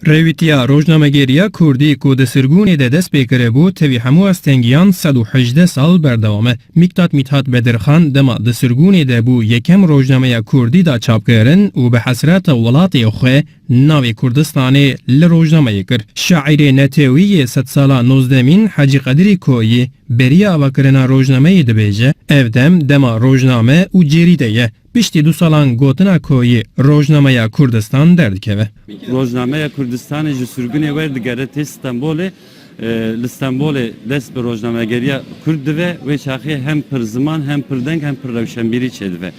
Revîtiya rojnamegeriya Kurdî ku di Sirgûnê de dest pê kiribû tevî hemû astengiyan 118 sal berdewam e. Miktat Mithat Bedirxan dema di Sirgûnê de bû yekem rojnameya Kurdî da çapkirin û bi hesreta welatê xwe navê Kurdistanê li rojnameyê kir. Şaîrê netewîyê sed sala 19 Hacî Qedirî Koyî beriya avakirina rojnameyê dibêje, ev dema rojname û cerî de ye. Piştî du salan gotina Koyî rojnameya Kurdistan derdikeve. Rojnameya Kurdistanê ji sürgûnê wer digere tê Stenbolê, li Stenbolê dest bi rojnamegeriya Kurd dibe wê çaxê hem pir ziman hem pir deng hem pir rewşenbîrî çêdibe.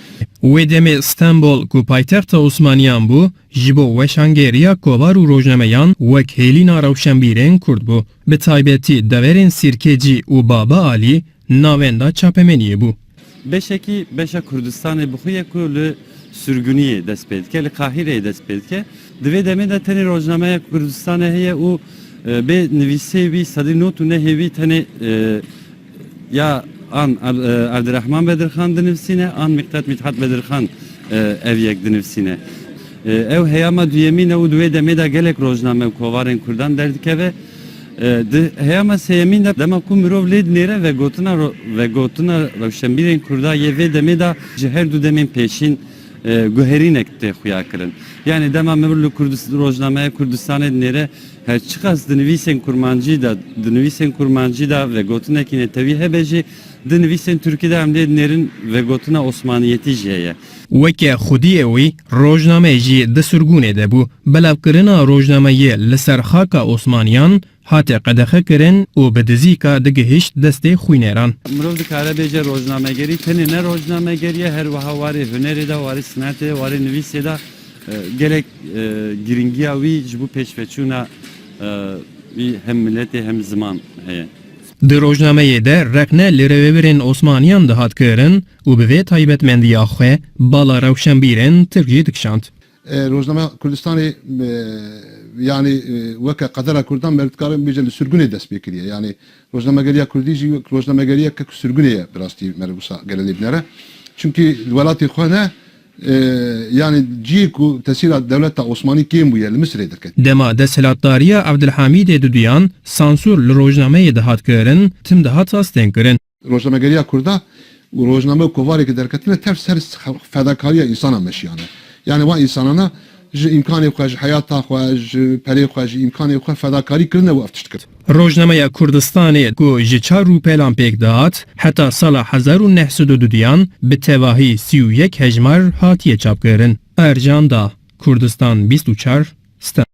Wê demê Stenbol ku paytexta Osmaniyan bû, ji bo weşangeriya kovar û rojnameyan wek hêlîna rewşenbîrên Kurd bû. Bi taybetî deverên Sîrkecî û Baba Alî navên da çapemeniyê bû. Beşekî beşa Kurdistanê bixuye ku li sürgûniyê dest pê dike, li Qahireyê dest pê dike. Divê demê de tenê rojnameya Kurdistanê heye û bê nivîsê wî sedî not û nehêvî tenê ya an Abdurrahman Bedirxan dinivîsîne an Miktat Mithat Bedirxan ev yek dinivîsîne. Ew heyama duyemîn e û divê demê de gelek rojname kovarên Kurdan derdikeve. Di heyama seyemîn de dema ku mirov lê dinêre ve gotina rewşenbîrên Kurda yê vê demê de ji her du demên pêşîn guherînek tê xuya kirin. Yani dema mir li rojnameya Kurdistanê dinêre her çi qas dinivîsên kurmancî da ve gotinekî netewî hebe jî dinivîsên Tirkî de em lê dinêrin ve gotina Osmaniyetî jî heye. Weke xudiyê wî rojname jî di Sirgûnê de bû. Belevkirina rojnameyê li ser xaka Osmaniyan hate qedexe kirin û bi dizîka digihîşt destê xwînêran. Mirov dikare bêje rojnamegerî tenê ne rojnamegeriye her wiha warê hunerê de warê sinetê warê nivîsê de gelek giringiya wî ji bo pêşveçûna wî hem milletê hem ziman heye. Di rojnameyê de reqne li rêvebirên Osmaniyan dihat kirin û bi vê taybetmendiya xwe bala rewşenbîrên Tirkiyê dikişand. Rozname Kurdistanê yani weke qedera Kurdan merdikarin bêje li sürgûnê dest pê kiriye. Yani rojnamegeriya Kurdî jî rojnamegeriya sürgûnê bi rastî merbusa gelelê binêre. Çünkü welatê xwe ne yani cî ku tesîra devleta Osmanî kêm bûye li Misrê dirket. Dema desthilatdariya Abdulhamîdê Duduyan sansûr li rojnameyê dihat kirin, tim dihat astên kirin. Rojnamegeriya Kurda û rojname kovareke derketine tev ser fedakariya insana meşiyane. Yani va insanana ji imkanê xwe ji heyata xwe ji perê xwe ji imkanê xwe fedakarî kirine û ev tişt kir. Rojnameya Kurdistanê ku ji 4 rûpelan pêk dihat, heta sala 1922 bi tevahî 31 hejmar hatiye çapkirin. Ercan da Kurdistan 24 Stem.